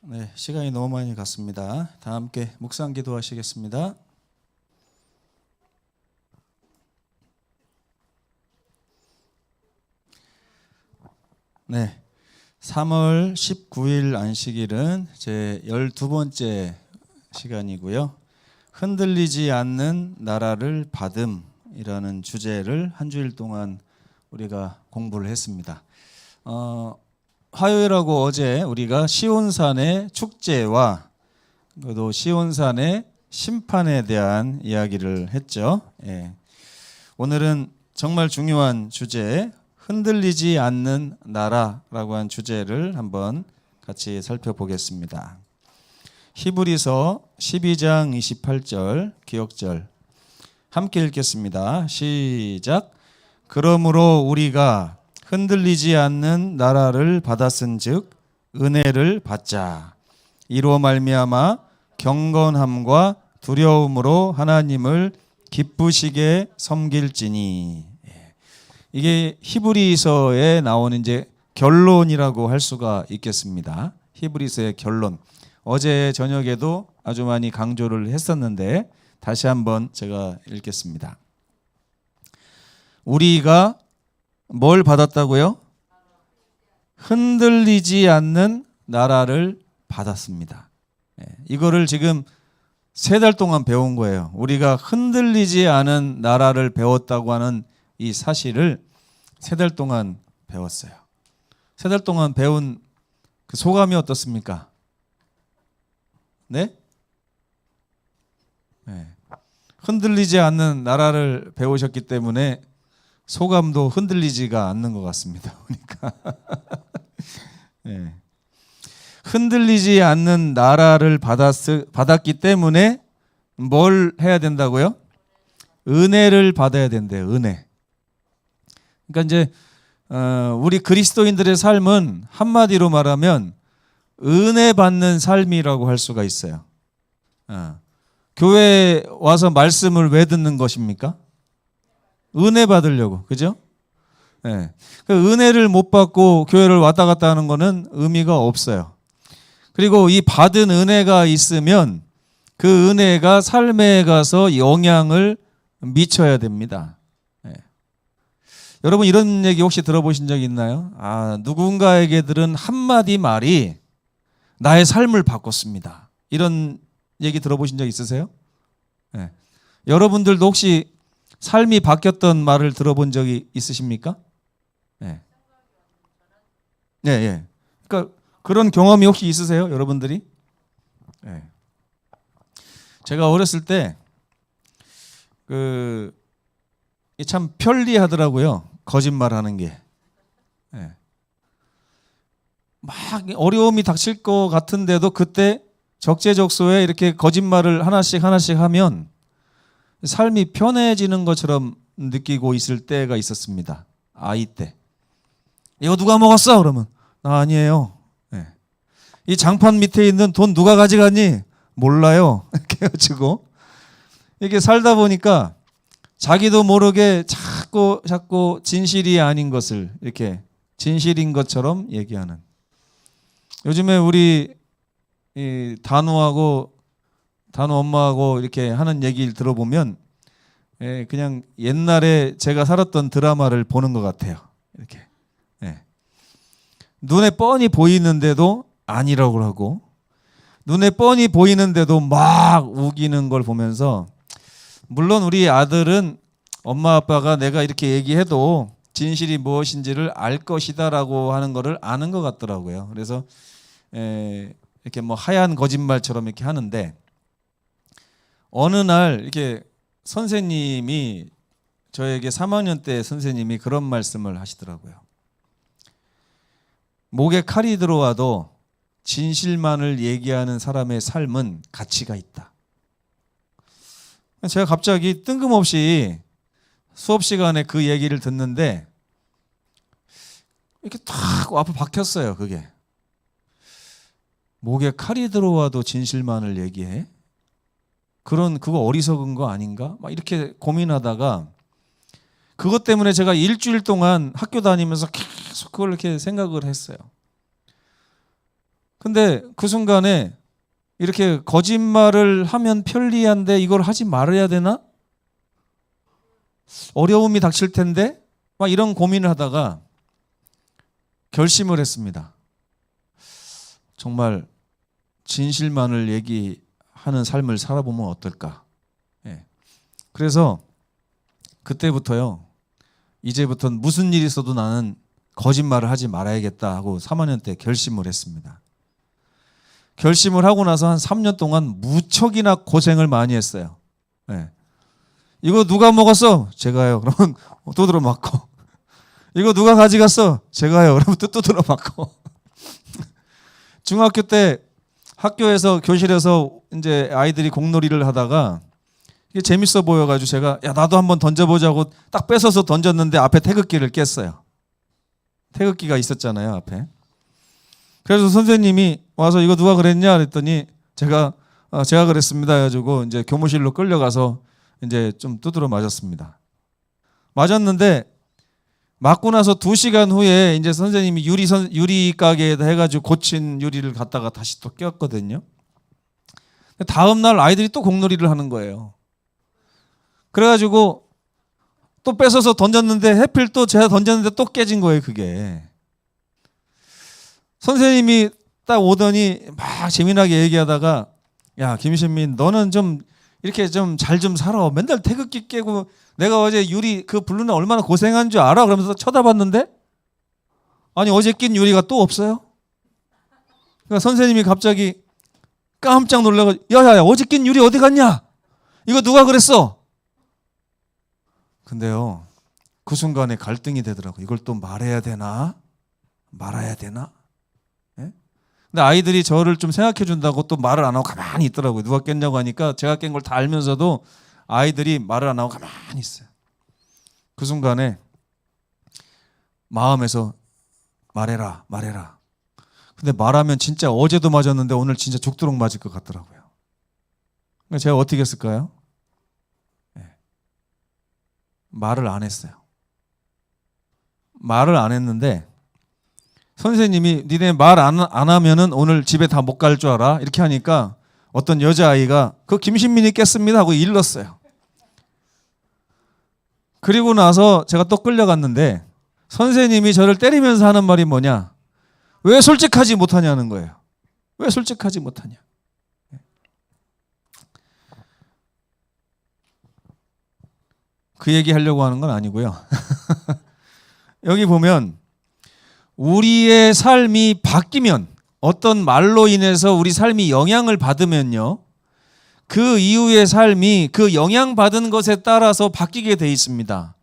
네, 시간이 너무 많이 갔습니다. 다 함께 묵상 기도하시겠습니다. 네, 3월 19일 안식일은 제 12번째 시간이고요. 흔들리지 않는 나라를 받음이라는 주제를 한 주일 동안 우리가 공부를 했습니다. 화요일하고 어제 우리가 시온산의 축제와 또 시온산의 심판에 대한 이야기를 했죠. 오늘은 정말 중요한 주제, 흔들리지 않는 나라라고 한 주제를 한번 같이 살펴보겠습니다. 히브리서 12장 28절 기억절 함께 읽겠습니다. 시작. 그러므로 우리가 흔들리지 않는 나라를 받았은즉 은혜를 받자. 이로 말미암아 경건함과 두려움으로 하나님을 기쁘시게 섬길지니. 이게 히브리서에 나오는 이제 결론이라고 할 수가 있겠습니다. 히브리서의 결론. 어제 저녁에도 아주 많이 강조를 했었는데 다시 한번 제가 읽겠습니다. 우리가 뭘 받았다고요? 흔들리지 않는 나라를 받았습니다. 이거를 지금 3달 동안 배운 거예요. 우리가 흔들리지 않은 나라를 배웠다고 하는 이 사실을 3달 동안 배웠어요. 3달 동안 배운 그 소감이 어떻습니까? 네? 흔들리지 않는 나라를 배우셨기 때문에 소감도 흔들리지가 않는 것 같습니다. 보니까 흔들리지 않는 나라를 받았기 때문에 뭘 해야 된다고요? 은혜를 받아야 된대요. 은혜. 그러니까 이제 우리 그리스도인들의 삶은 한마디로 말하면 은혜 받는 삶이라고 할 수가 있어요. 교회에 와서 말씀을 왜 듣는 것입니까? 은혜 받으려고, 그죠? 그 은혜를 못 받고 교회를 왔다 갔다 하는 거는 의미가 없어요. 그리고 이 받은 은혜가 있으면 그 은혜가 삶에 가서 영향을 미쳐야 됩니다. 여러분 이런 얘기 혹시 들어보신 적 있나요? 누군가에게 들은 한마디 말이 나의 삶을 바꿨습니다. 이런 얘기 들어보신 적 있으세요? 여러분들도 혹시 삶이 바뀌었던 말을 들어본 적이 있으십니까? 그러니까 그런 경험이 혹시 있으세요, 여러분들이? 제가 어렸을 때 참 편리하더라고요. 거짓말하는 게. 막 어려움이 닥칠 것 같은데도 그때 적재적소에 이렇게 거짓말을 하나씩 하면 삶이 편해지는 것처럼 느끼고 있을 때가 있었습니다. 아이 때. 이거 누가 먹었어? 그러면 나 아니에요. 이 장판 밑에 있는 돈 누가 가져갔니? 몰라요. 이렇게 해가지고 이렇게 살다 보니까 자기도 모르게 자꾸 진실이 아닌 것을 이렇게 진실인 것처럼 얘기하는. 요즘에 우리 단우 엄마하고 이렇게 하는 얘기를 들어보면 그냥 옛날에 제가 살았던 드라마를 보는 것 같아요. 이렇게 눈에 뻔히 보이는데도 아니라고 하고 눈에 뻔히 보이는데도 막 우기는 걸 보면서 물론 우리 아들은 엄마 아빠가 내가 이렇게 얘기해도 진실이 무엇인지를 알 것이다라고 하는 거를 아는 것 같더라고요. 그래서 이렇게 뭐 하얀 거짓말처럼 이렇게 하는데 어느 날 이렇게 선생님이 저에게 3학년 때 선생님이 그런 말씀을 하시더라고요. 목에 칼이 들어와도 진실만을 얘기하는 사람의 삶은 가치가 있다. 제가 갑자기 뜬금없이 수업 시간에 그 얘기를 듣는데 이렇게 탁 앞에 박혔어요. 그게 목에 칼이 들어와도 진실만을 얘기해? 그거 어리석은 거 아닌가? 막 이렇게 고민하다가 그것 때문에 제가 일주일 동안 학교 다니면서 계속 그걸 이렇게 생각을 했어요. 근데 그 순간에 이렇게 거짓말을 하면 편리한데 이걸 하지 말아야 되나? 어려움이 닥칠 텐데 막 이런 고민을 하다가 결심을 했습니다. 정말 진실만을 얘기하는 삶을 살아보면 어떨까? 예. 그래서 그때부터요. 이제부터는 무슨 일이 있어도 나는 거짓말을 하지 말아야겠다 하고 3학년 때 결심을 했습니다. 결심을 하고 나서 한 3년 동안 무척이나 고생을 많이 했어요. 예. 이거 누가 먹었어? 제가요. 그러면 두드러 맞고. 이거 누가 가져갔어? 제가요. 그러면 또 두드러 맞고. 중학교 때 학교에서 교실에서 이제 아이들이 공놀이를 하다가 이게 재밌어 보여가지고 제가 야 나도 한번 던져보자고 딱 뺏어서 던졌는데 앞에 태극기를 깼어요. 태극기가 있었잖아요 앞에. 그래서 선생님이 와서 이거 누가 그랬냐 그랬더니 제가 그랬습니다 해가지고 이제 교무실로 끌려가서 이제 좀 두드러 맞았습니다. 맞았는데 맞고 나서 2시간 후에 이제 선생님이 유리 가게에다 해가지고 고친 유리를 갖다가 다시 또 꼈거든요. 다음 날 아이들이 또 공놀이를 하는 거예요. 그래가지고 또 뺏어서 던졌는데 해필 또 제가 던졌는데 또 깨진 거예요 그게. 선생님이 딱 오더니 막 재미나게 얘기하다가 야 김신민 너는 좀 이렇게 좀 잘 좀 살아. 맨날 태극기 깨고 내가 어제 유리 그 부르는 얼마나 고생한 줄 알아? 그러면서 쳐다봤는데 아니 어제 낀 유리가 또 없어요. 그러니까 선생님이 갑자기 깜짝 놀라가지고 야야야 어제 낀 유리 어디 갔냐? 이거 누가 그랬어? 근데요 그 순간에 갈등이 되더라고요. 이걸 또 말해야 되나? 말아야 되나? 예? 근데 아이들이 저를 좀 생각해 준다고 또 말을 안 하고 가만히 있더라고요. 누가 깼냐고 하니까 제가 깬 걸 다 알면서도 아이들이 말을 안 하고 가만히 있어요. 그 순간에 마음에서 말해라. 근데 말하면 진짜 어제도 맞았는데 오늘 진짜 죽도록 맞을 것 같더라고요. 그러니까 제가 어떻게 했을까요? 네. 말을 안 했어요. 말을 안 했는데 선생님이 니네 말 안 하면은 오늘 집에 다 못 갈 줄 알아? 이렇게 하니까 어떤 여자아이가 그 김신민이 깼습니다 하고 일렀어요. 그리고 나서 제가 또 끌려갔는데 선생님이 저를 때리면서 하는 말이 뭐냐? 왜 솔직하지 못하냐는 거예요. 왜 솔직하지 못하냐? 그 얘기 하려고 하는 건 아니고요. 여기 보면 우리의 삶이 바뀌면 어떤 말로 인해서 우리 삶이 영향을 받으면요. 그 이후의 삶이 그 영향받은 것에 따라서 바뀌게 돼 있습니다.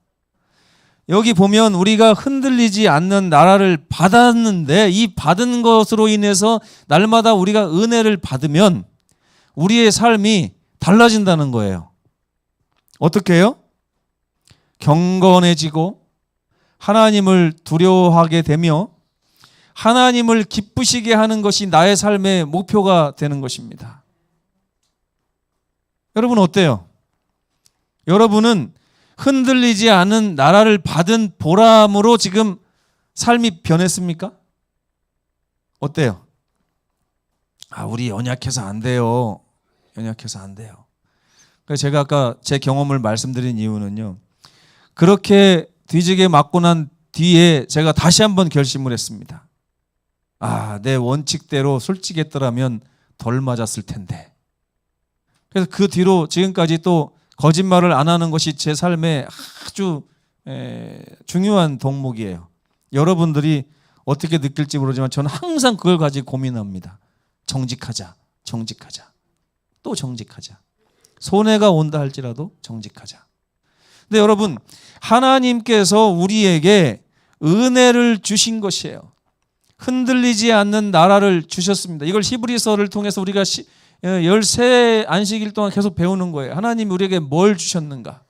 여기 보면 우리가 흔들리지 않는 나라를 받았는데 이 받은 것으로 인해서 날마다 우리가 은혜를 받으면 우리의 삶이 달라진다는 거예요. 어떻게 해요? 경건해지고 하나님을 두려워하게 되며 하나님을 기쁘시게 하는 것이 나의 삶의 목표가 되는 것입니다. 여러분 어때요? 여러분은 흔들리지 않은 나라를 받은 보람으로 지금 삶이 변했습니까? 어때요? 우리 연약해서 안 돼요. 연약해서 안 돼요. 그래서 제가 아까 제 경험을 말씀드린 이유는요. 그렇게 뒤지게 맞고 난 뒤에 제가 다시 한번 결심을 했습니다. 내 원칙대로 솔직했더라면 덜 맞았을 텐데. 그래서 그 뒤로 지금까지 또 거짓말을 안 하는 것이 제 삶의 아주 중요한 덕목이에요. 여러분들이 어떻게 느낄지 모르지만 저는 항상 그걸 가지고 고민합니다. 정직하자. 또 정직하자. 손해가 온다 할지라도 정직하자. 근데 여러분 하나님께서 우리에게 은혜를 주신 것이에요. 흔들리지 않는 나라를 주셨습니다. 이걸 히브리서를 통해서 우리가 13 안식일 동안 계속 배우는 거예요. 하나님이 우리에게 뭘 주셨는가?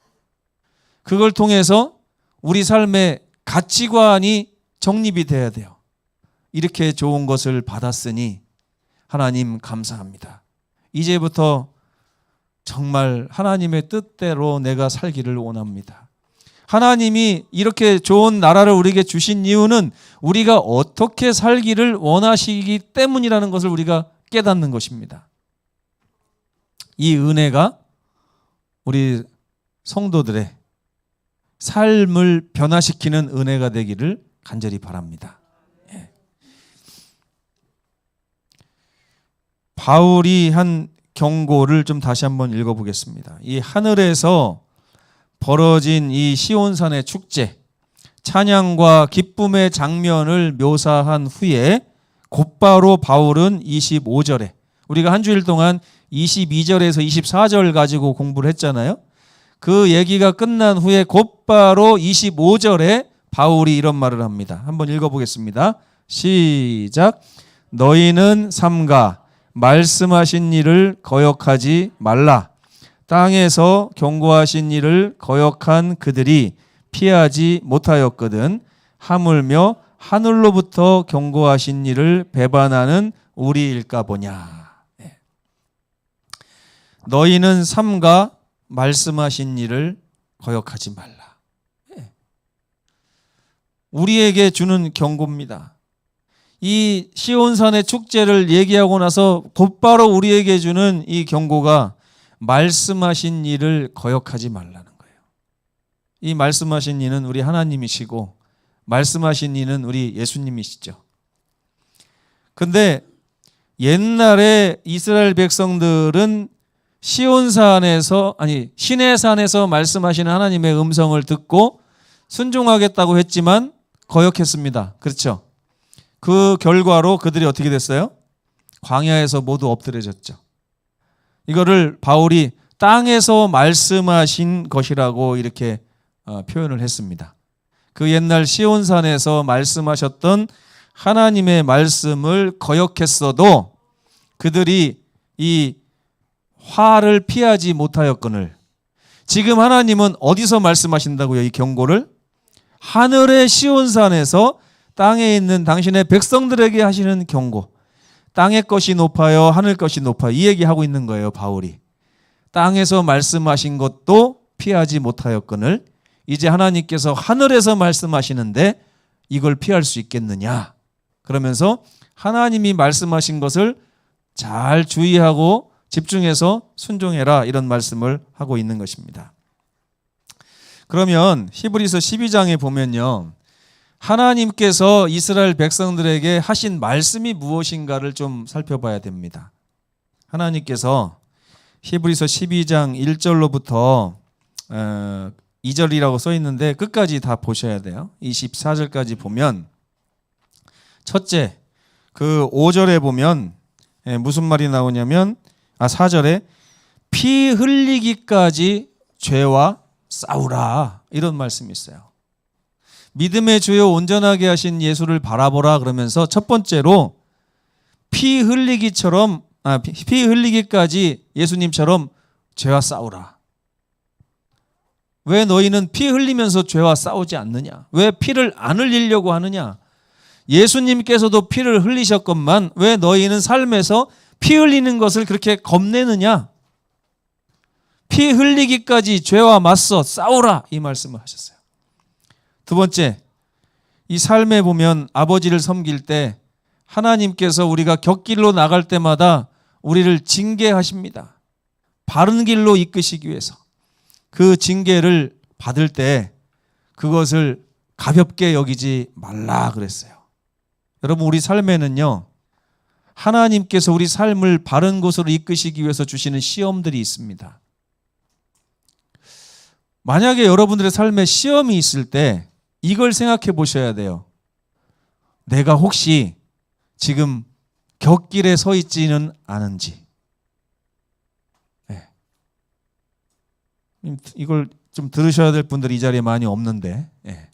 그걸 통해서 우리 삶의 가치관이 정립이 돼야 돼요. 이렇게 좋은 것을 받았으니 하나님 감사합니다. 이제부터 정말 하나님의 뜻대로 내가 살기를 원합니다. 하나님이 이렇게 좋은 나라를 우리에게 주신 이유는 우리가 어떻게 살기를 원하시기 때문이라는 것을 우리가 깨닫는 것입니다. 이 은혜가 우리 성도들의 삶을 변화시키는 은혜가 되기를 간절히 바랍니다. 예. 바울이 한 경고를 좀 다시 한번 읽어보겠습니다. 이 하늘에서 벌어진 이 시온산의 축제, 찬양과 기쁨의 장면을 묘사한 후에 곧바로 바울은 25절에, 우리가 한 주일 동안 22절에서 24절 가지고 공부를 했잖아요. 그 얘기가 끝난 후에 곧바로 25절에 바울이 이런 말을 합니다. 한번 읽어보겠습니다. 시작. 너희는 삼가 말씀하신 일을 거역하지 말라. 땅에서 경고하신 일을 거역한 그들이 피하지 못하였거든 하물며 하늘로부터 경고하신 일을 배반하는 우리일까 보냐. 너희는 삼가 말씀하신 일을 거역하지 말라. 우리에게 주는 경고입니다. 이 시온산의 축제를 얘기하고 나서 곧바로 우리에게 주는 이 경고가 말씀하신 일을 거역하지 말라는 거예요. 이 말씀하신 이는 우리 하나님이시고 말씀하신 이는 우리 예수님이시죠. 근데 옛날에 이스라엘 백성들은 시내산에서 말씀하시는 하나님의 음성을 듣고 순종하겠다고 했지만 거역했습니다. 그렇죠? 그 결과로 그들이 어떻게 됐어요? 광야에서 모두 엎드려졌죠. 이거를 바울이 땅에서 말씀하신 것이라고 이렇게 표현을 했습니다. 그 옛날 시온산에서 말씀하셨던 하나님의 말씀을 거역했어도 그들이 이 화를 피하지 못하였거늘 지금 하나님은 어디서 말씀하신다고요? 이 경고를 하늘의 시온산에서 땅에 있는 당신의 백성들에게 하시는 경고. 땅의 것이 높아요, 하늘 것이 높아요. 이 얘기하고 있는 거예요, 바울이. 땅에서 말씀하신 것도 피하지 못하였거늘 이제 하나님께서 하늘에서 말씀하시는데 이걸 피할 수 있겠느냐. 그러면서 하나님이 말씀하신 것을 잘 주의하고 집중해서 순종해라, 이런 말씀을 하고 있는 것입니다. 그러면 히브리서 12장에 보면요, 하나님께서 이스라엘 백성들에게 하신 말씀이 무엇인가를 좀 살펴봐야 됩니다. 하나님께서 히브리서 12장 1절로부터 2절이라고 써 있는데 끝까지 다 보셔야 돼요. 24절까지 보면 첫째, 그 5절에 보면 무슨 말이 나오냐면 4절에 피 흘리기까지 죄와 싸우라, 이런 말씀이 있어요. 믿음의 주요 온전하게 하신 예수를 바라보라 그러면서 첫 번째로 피 흘리기까지 예수님처럼 죄와 싸우라. 왜 너희는 피 흘리면서 죄와 싸우지 않느냐? 왜 피를 안 흘리려고 하느냐? 예수님께서도 피를 흘리셨건만 왜 너희는 삶에서 피 흘리는 것을 그렇게 겁내느냐? 피 흘리기까지 죄와 맞서 싸우라, 이 말씀을 하셨어요. 두 번째, 이 삶에 보면 아버지를 섬길 때 하나님께서 우리가 곁길로 나갈 때마다 우리를 징계하십니다. 바른 길로 이끄시기 위해서. 그 징계를 받을 때 그것을 가볍게 여기지 말라 그랬어요. 여러분, 우리 삶에는요, 하나님께서 우리 삶을 바른 곳으로 이끄시기 위해서 주시는 시험들이 있습니다. 만약에 여러분들의 삶에 시험이 있을 때 이걸 생각해 보셔야 돼요. 내가 혹시 지금 곁길에 서 있지는 않은지. 네. 이걸 좀 들으셔야 될 분들이 이 자리에 많이 없는데, 네.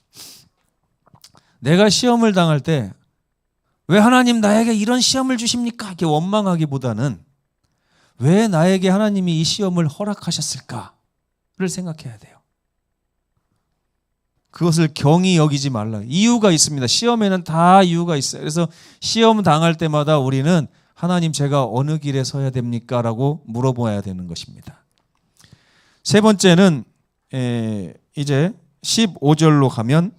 내가 시험을 당할 때 왜 하나님 나에게 이런 시험을 주십니까? 이렇게 원망하기보다는 왜 나에게 하나님이 이 시험을 허락하셨을까를 생각해야 돼요. 그것을 경히 여기지 말라. 이유가 있습니다. 시험에는 다 이유가 있어요. 그래서 시험 당할 때마다 우리는 하나님, 제가 어느 길에 서야 됩니까? 라고 물어봐야 되는 것입니다. 세 번째는 이제 15절로 가면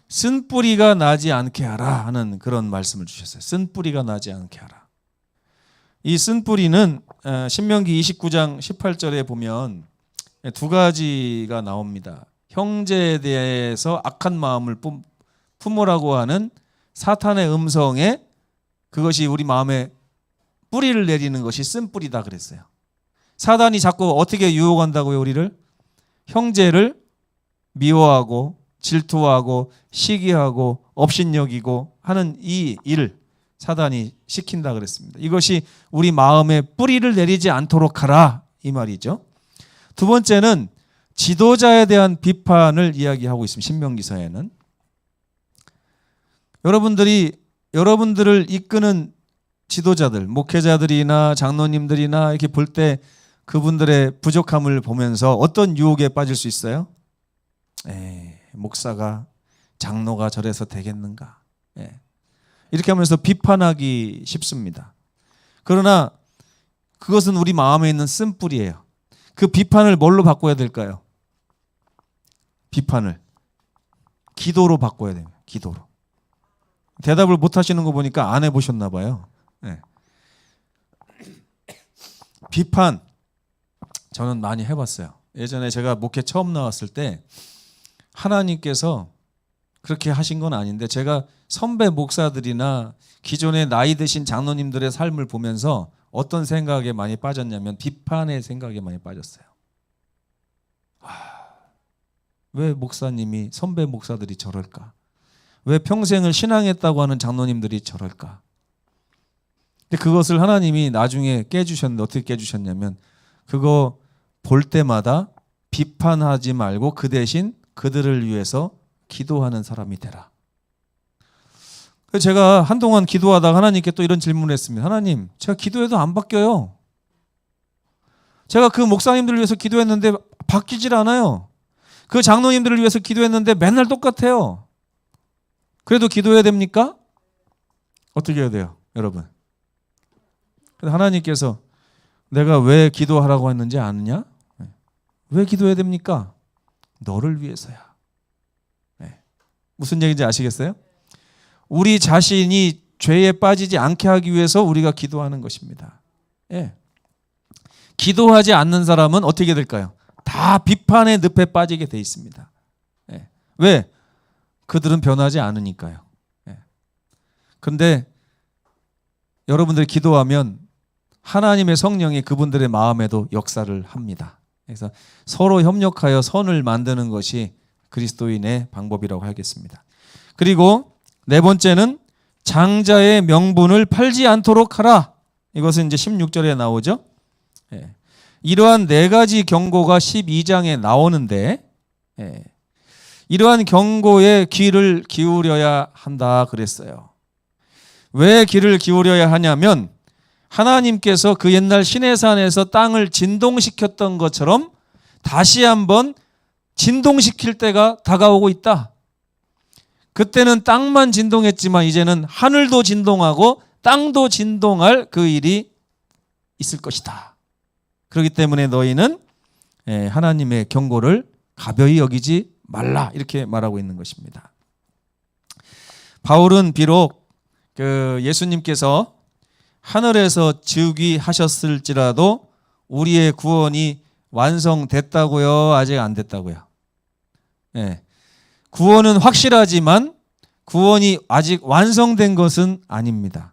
쓴뿌리가 나지 않게 하라 하는 그런 말씀을 주셨어요. 쓴뿌리가 나지 않게 하라. 이 쓴뿌리는 신명기 29장 18절에 보면 두 가지가 나옵니다. 형제에 대해서 악한 마음을 품으라고 하는 사탄의 음성에 그것이 우리 마음에 뿌리를 내리는 것이 쓴뿌리다 그랬어요. 사단이 자꾸 어떻게 유혹한다고요? 우리를 형제를 미워하고 질투하고 시기하고 업신여기고 하는 이 일을 사단이 시킨다 그랬습니다. 이것이 우리 마음에 뿌리를 내리지 않도록 하라 이 말이죠. 두 번째는 지도자에 대한 비판을 이야기하고 있습니다. 신명기서에는 여러분들을 이끄는 지도자들, 목회자들이나 장로님들이나 이렇게 볼 때 그분들의 부족함을 보면서 어떤 유혹에 빠질 수 있어요? 목사가 장로가 저래서 되겠는가? 이렇게 하면서 비판하기 쉽습니다. 그러나 그것은 우리 마음에 있는 쓴뿌리예요. 그 비판을 뭘로 바꿔야 될까요? 비판을 기도로 바꿔야 됩니다. 기도로. 대답을 못 하시는 거 보니까 안 해보셨나 봐요. 비판 저는 많이 해봤어요. 예전에 제가 목회 처음 나왔을 때 하나님께서 그렇게 하신 건 아닌데 제가 선배 목사들이나 기존의 나이 드신 장로님들의 삶을 보면서 어떤 생각에 많이 빠졌냐면 비판의 생각에 많이 빠졌어요. 왜 목사님이 선배 목사들이 저럴까? 왜 평생을 신앙했다고 하는 장로님들이 저럴까? 근데 그것을 하나님이 나중에 깨주셨는데 어떻게 깨주셨냐면 그거 볼 때마다 비판하지 말고 그 대신 그들을 위해서 기도하는 사람이 되라. 그래서 제가 한동안 기도하다가 하나님께 또 이런 질문을 했습니다. 하나님, 제가 기도해도 안 바뀌어요. 제가 그 목사님들을 위해서 기도했는데 바뀌질 않아요. 그 장로님들을 위해서 기도했는데 맨날 똑같아요. 그래도 기도해야 됩니까? 어떻게 해야 돼요, 여러분? 하나님께서 내가 왜 기도하라고 했는지 아느냐? 왜 기도해야 됩니까? 너를 위해서야. 무슨 얘기인지 아시겠어요? 우리 자신이 죄에 빠지지 않게 하기 위해서 우리가 기도하는 것입니다. 기도하지 않는 사람은 어떻게 될까요? 다 비판의 늪에 빠지게 돼 있습니다. 왜? 그들은 변하지 않으니까요. 그런데 여러분들이 기도하면 하나님의 성령이 그분들의 마음에도 역사를 합니다. 그래서 서로 협력하여 선을 만드는 것이 그리스도인의 방법이라고 하겠습니다. 그리고 네 번째는 장자의 명분을 팔지 않도록 하라. 이것은 이제 16절에 나오죠. 이러한 네 가지 경고가 12장에 나오는데 이러한 경고에 귀를 기울여야 한다 그랬어요. 왜 귀를 기울여야 하냐면 하나님께서 그 옛날 시내산에서 땅을 진동시켰던 것처럼 다시 한번 진동시킬 때가 다가오고 있다. 그때는 땅만 진동했지만 이제는 하늘도 진동하고 땅도 진동할 그 일이 있을 것이다. 그렇기 때문에 너희는 하나님의 경고를 가벼이 여기지 말라 이렇게 말하고 있는 것입니다. 바울은 비록 예수님께서 하늘에서 즉위하셨을지라도 우리의 구원이 완성됐다고요? 아직 안 됐다고요? 구원은 확실하지만 구원이 아직 완성된 것은 아닙니다.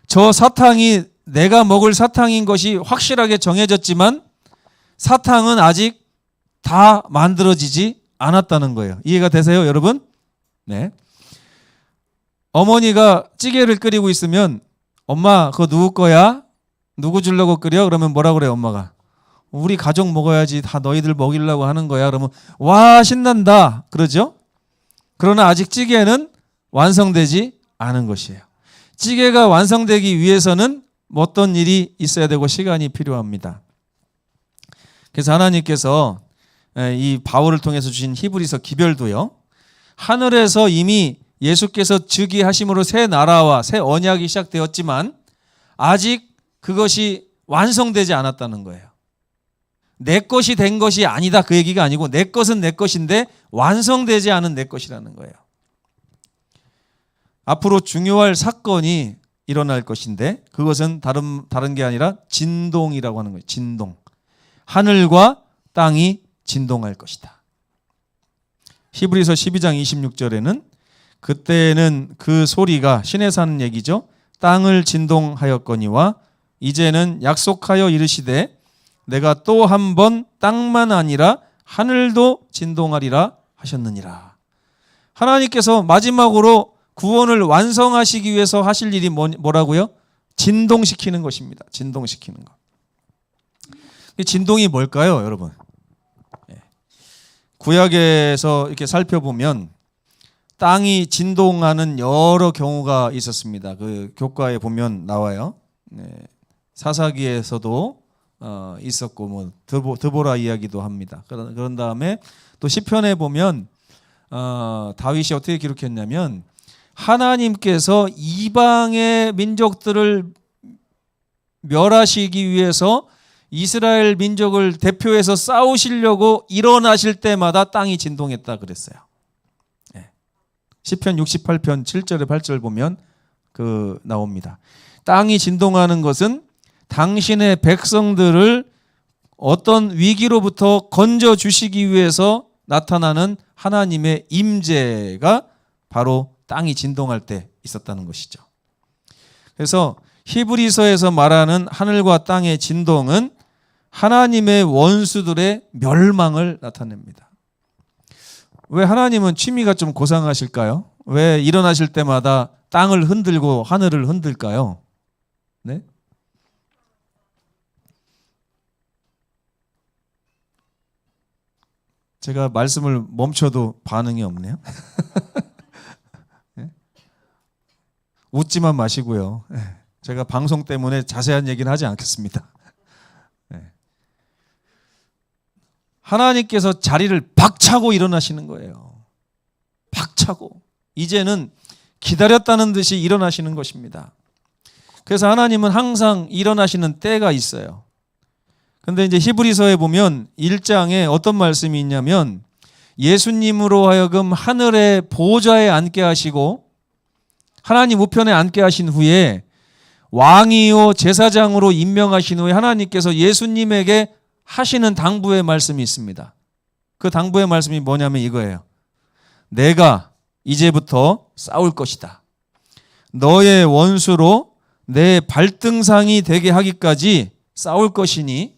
저 사탕이 내가 먹을 사탕인 것이 확실하게 정해졌지만 사탕은 아직 다 만들어지지 않았다는 거예요. 이해가 되세요, 여러분? 네. 어머니가 찌개를 끓이고 있으면 엄마 그거 누구 거야? 누구 주려고 끓여? 그러면 뭐라 그래요, 엄마가? 우리 가족 먹어야지, 다 너희들 먹이려고 하는 거야. 그러면 와 신난다 그러죠? 그러나 아직 찌개는 완성되지 않은 것이에요. 찌개가 완성되기 위해서는 어떤 일이 있어야 되고 시간이 필요합니다. 그래서 하나님께서 이 바울을 통해서 주신 히브리서 기별도요, 하늘에서 이미 예수께서 즉위하심으로 새 나라와 새 언약이 시작되었지만 아직 그것이 완성되지 않았다는 거예요. 내 것이 된 것이 아니다 그 얘기가 아니고 내 것은 내 것인데 완성되지 않은 내 것이라는 거예요. 앞으로 중요할 사건이 일어날 것인데 그것은 다른 게 아니라 진동이라고 하는 거예요. 진동. 하늘과 땅이 진동할 것이다. 히브리서 12장 26절에는 그때는 그 소리가 신에 사는 얘기죠. 땅을 진동하였거니와 이제는 약속하여 이르시되 내가 또 한 번 땅만 아니라 하늘도 진동하리라 하셨느니라. 하나님께서 마지막으로 구원을 완성하시기 위해서 하실 일이 뭐라고요? 진동시키는 것입니다. 진동시키는 것. 진동이 뭘까요, 여러분? 구약에서 이렇게 살펴보면 땅이 진동하는 여러 경우가 있었습니다. 그 교과에 보면 나와요. 사사기에서도 있었고 뭐 드보라 이야기도 합니다. 그런 다음에 또 시편에 보면 다윗이 어떻게 기록했냐면 하나님께서 이방의 민족들을 멸하시기 위해서 이스라엘 민족을 대표해서 싸우시려고 일어나실 때마다 땅이 진동했다 그랬어요. 시편 68편 7절에 8절 보면 나옵니다. 땅이 진동하는 것은 당신의 백성들을 어떤 위기로부터 건져 주시기 위해서 나타나는 하나님의 임재가 바로 땅이 진동할 때 있었다는 것이죠. 그래서 히브리서에서 말하는 하늘과 땅의 진동은 하나님의 원수들의 멸망을 나타냅니다. 왜 하나님은 취미가 좀 고상하실까요? 왜 일어나실 때마다 땅을 흔들고 하늘을 흔들까요? 네? 제가 말씀을 멈춰도 반응이 없네요. 네? 웃지만 마시고요. 제가 방송 때문에 자세한 얘기는 하지 않겠습니다. 하나님께서 자리를 박차고 일어나시는 거예요. 박차고. 이제는 기다렸다는 듯이 일어나시는 것입니다. 그래서 하나님은 항상 일어나시는 때가 있어요. 근데 이제 히브리서에 보면 1장에 어떤 말씀이 있냐면 예수님으로 하여금 하늘의 보좌에 앉게 하시고 하나님 우편에 앉게 하신 후에 왕이요 제사장으로 임명하신 후에 하나님께서 예수님에게 하시는 당부의 말씀이 있습니다. 그 당부의 말씀이 뭐냐면 이거예요. 내가 이제부터 싸울 것이다. 너의 원수로 내 발등상이 되게 하기까지 싸울 것이니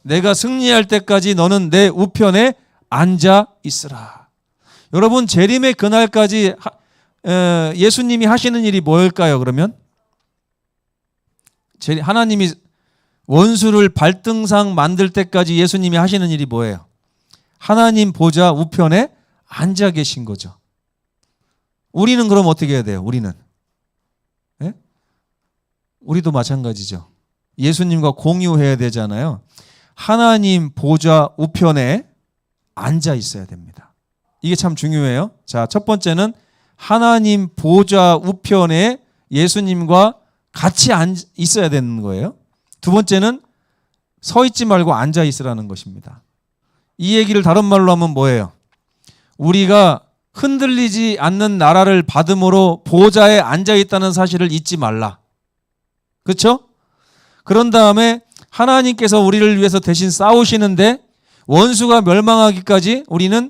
내가 승리할 때까지 너는 내 우편에 앉아 있으라. 여러분 재림의 그날까지 예수님이 하시는 일이 뭘까요? 그러면 하나님이 원수를 발등상 만들 때까지 예수님이 하시는 일이 뭐예요? 하나님 보좌 우편에 앉아 계신 거죠. 우리는 그럼 어떻게 해야 돼요? 우리는 네? 우리도 마찬가지죠. 예수님과 공유해야 되잖아요. 하나님 보좌 우편에 앉아 있어야 됩니다. 이게 참 중요해요. 자, 첫 번째는 하나님 보좌 우편에 예수님과 같이 있어야 되는 거예요. 두 번째는 서 있지 말고 앉아 있으라는 것입니다. 이 얘기를 다른 말로 하면 뭐예요? 우리가 흔들리지 않는 나라를 받음으로 보좌에 앉아 있다는 사실을 잊지 말라. 그렇죠? 그런 다음에 하나님께서 우리를 위해서 대신 싸우시는데 원수가 멸망하기까지 우리는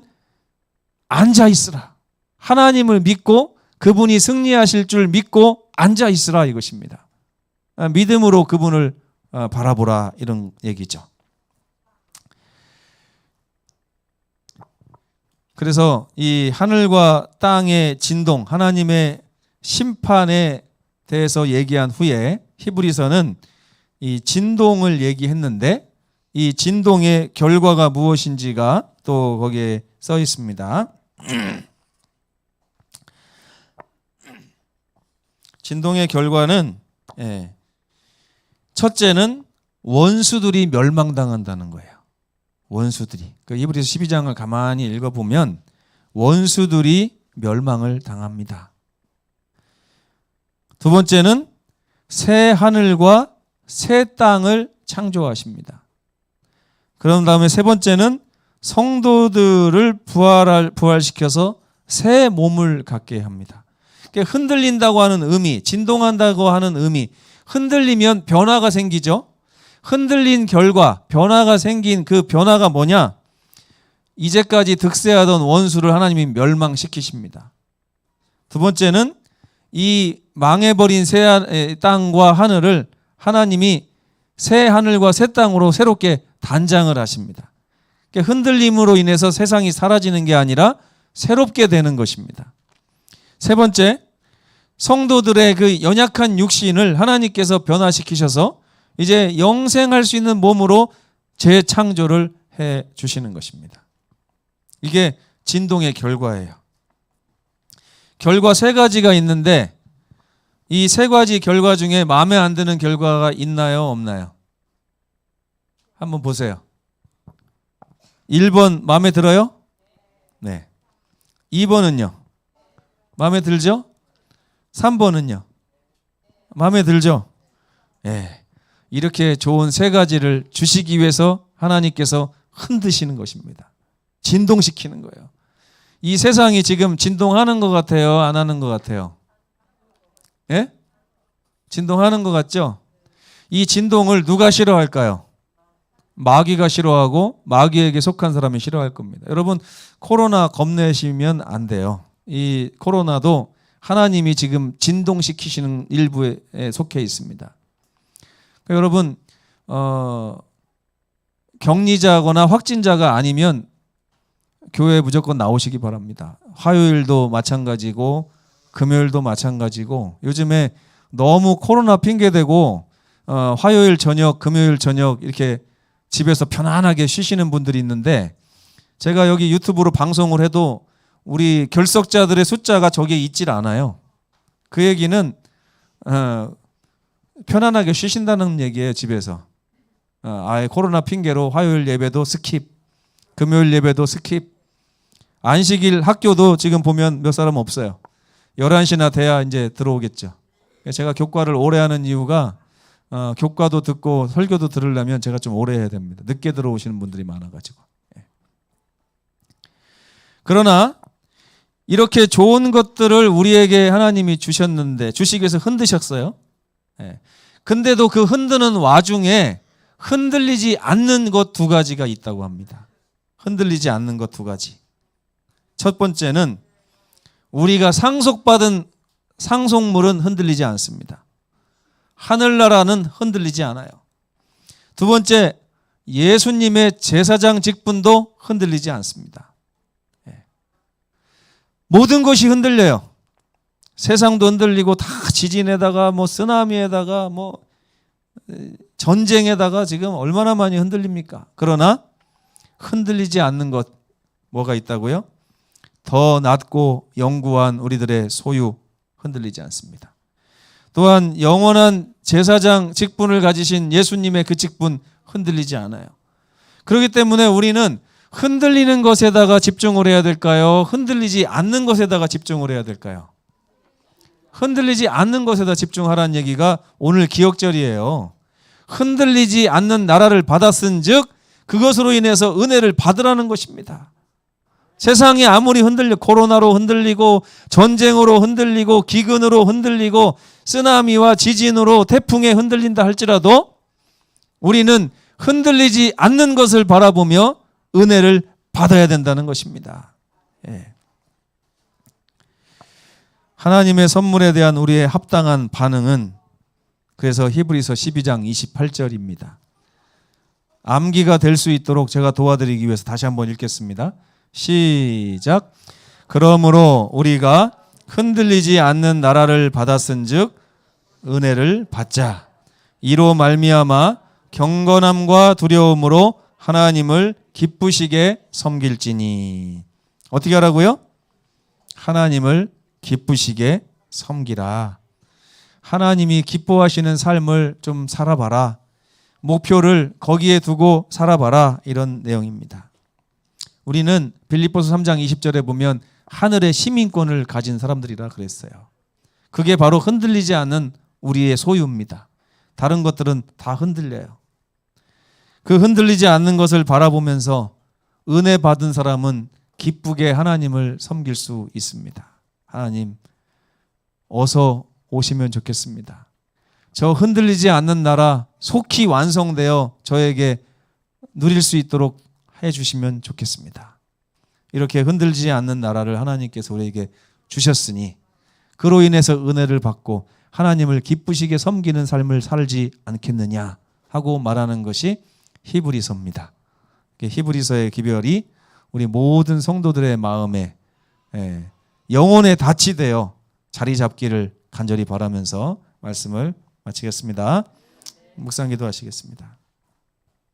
앉아 있으라. 하나님을 믿고 그분이 승리하실 줄 믿고 앉아 있으라 이것입니다. 믿음으로 그분을 바라보라 이런 얘기죠. 그래서 이 하늘과 땅의 진동, 하나님의 심판에 대해서 얘기한 후에 히브리서는 이 진동을 얘기했는데 이 진동의 결과가 무엇인지가 또 거기에 써 있습니다. 진동의 결과는 첫째는 원수들이 멸망당한다는 거예요. 원수들이. 그 히브리서 12장을 가만히 읽어보면 원수들이 멸망을 당합니다. 두 번째는 새 하늘과 새 땅을 창조하십니다. 그런 다음에 세 번째는 성도들을 부활시켜서 새 몸을 갖게 합니다. 그러니까 흔들린다고 하는 의미, 진동한다고 하는 의미, 흔들리면 변화가 생기죠. 흔들린 결과 변화가 생긴 그 변화가 뭐냐? 이제까지 득세하던 원수를 하나님이 멸망시키십니다. 두 번째는 이 망해버린 새 땅과 하늘을 하나님이 새 하늘과 새 땅으로 새롭게 단장을 하십니다. 그러니까 흔들림으로 인해서 세상이 사라지는 게 아니라 새롭게 되는 것입니다. 세 번째, 성도들의 그 연약한 육신을 하나님께서 변화시키셔서 이제 영생할 수 있는 몸으로 재창조를 해 주시는 것입니다. 이게 진동의 결과예요. 결과 세 가지가 있는데 이 세 가지 결과 중에 마음에 안 드는 결과가 있나요? 없나요? 한번 보세요. 1번 마음에 들어요? 네. 2번은요? 마음에 들죠? 3번은요? 마음에 들죠? 예. 이렇게 좋은 세 가지를 주시기 위해서 하나님께서 흔드시는 것입니다. 진동시키는 거예요. 이 세상이 지금 진동하는 것 같아요? 안 하는 것 같아요? 예? 진동하는 것 같죠? 이 진동을 누가 싫어할까요? 마귀가 싫어하고 마귀에게 속한 사람이 싫어할 겁니다. 여러분, 코로나 겁내시면 안 돼요. 이 코로나도 하나님이 지금 진동시키시는 일부에 속해 있습니다. 그러니까 여러분, 격리자거나 확진자가 아니면 교회에 무조건 나오시기 바랍니다. 화요일도 마찬가지고 금요일도 마찬가지고 요즘에 너무 코로나 핑계대고 화요일 저녁, 금요일 저녁 이렇게 집에서 편안하게 쉬시는 분들이 있는데 제가 여기 유튜브로 방송을 해도 우리 결석자들의 숫자가 저기에 있질 않아요. 그 얘기는 편안하게 쉬신다는 얘기예요. 집에서. 아예 코로나 핑계로 화요일 예배도 스킵, 금요일 예배도 스킵, 안식일 학교도 지금 보면 몇 사람 없어요. 11시나 돼야 이제 들어오겠죠. 제가 교과를 오래 하는 이유가 교과도 듣고 설교도 들으려면 제가 좀 오래 해야 됩니다. 늦게 들어오시는 분들이 많아가지고. 그러나 이렇게 좋은 것들을 우리에게 하나님이 주셨는데 주시기 위해서 흔드셨어요. 근데도 그 흔드는 와중에 흔들리지 않는 것 두 가지가 있다고 합니다. 흔들리지 않는 것 두 가지. 첫 번째는 우리가 상속받은 상속물은 흔들리지 않습니다. 하늘나라는 흔들리지 않아요. 두 번째, 예수님의 제사장 직분도 흔들리지 않습니다. 모든 것이 흔들려요. 세상도 흔들리고 다 지진에다가 뭐 쓰나미에다가 뭐 전쟁에다가 지금 얼마나 많이 흔들립니까? 그러나 흔들리지 않는 것 뭐가 있다고요? 더 낮고 영구한 우리들의 소유 흔들리지 않습니다. 또한 영원한 제사장 직분을 가지신 예수님의 그 직분 흔들리지 않아요. 그렇기 때문에 우리는 흔들리는 것에다가 집중을 해야 될까요? 흔들리지 않는 것에다가 집중을 해야 될까요? 흔들리지 않는 것에다 집중하라는 얘기가 오늘 기억절이에요. 흔들리지 않는 나라를 받았은 즉 그것으로 인해서 은혜를 받으라는 것입니다. 세상이 아무리 흔들려 코로나로 흔들리고 전쟁으로 흔들리고 기근으로 흔들리고 쓰나미와 지진으로 태풍에 흔들린다 할지라도 우리는 흔들리지 않는 것을 바라보며 은혜를 받아야 된다는 것입니다. 하나님의 선물에 대한 우리의 합당한 반응은 그래서 히브리서 12장 28절입니다. 암기가 될 수 있도록 제가 도와드리기 위해서 다시 한번 읽겠습니다. 시작. 그러므로 우리가 흔들리지 않는 나라를 받았은즉 은혜를 받자. 이로 말미암아 경건함과 두려움으로 하나님을 기쁘시게 섬길지니. 어떻게 하라고요? 하나님을 기쁘시게 섬기라. 하나님이 기뻐하시는 삶을 좀 살아봐라. 목표를 거기에 두고 살아봐라. 이런 내용입니다. 우리는 빌립보서 3장 20절에 보면 하늘의 시민권을 가진 사람들이라 그랬어요. 그게 바로 흔들리지 않는 우리의 소유입니다. 다른 것들은 다 흔들려요. 그 흔들리지 않는 것을 바라보면서 은혜 받은 사람은 기쁘게 하나님을 섬길 수 있습니다. 하나님, 어서 오시면 좋겠습니다. 저 흔들리지 않는 나라 속히 완성되어 저에게 누릴 수 있도록 해주시면 좋겠습니다. 이렇게 흔들리지 않는 나라를 하나님께서 우리에게 주셨으니 그로 인해서 은혜를 받고 하나님을 기쁘시게 섬기는 삶을 살지 않겠느냐 하고 말하는 것이 히브리서입니다. 히브리서의 기별이 우리 모든 성도들의 마음에 영혼의 닻이 되어 자리 잡기를 간절히 바라면서 말씀을 마치겠습니다. 묵상 기도하시겠습니다.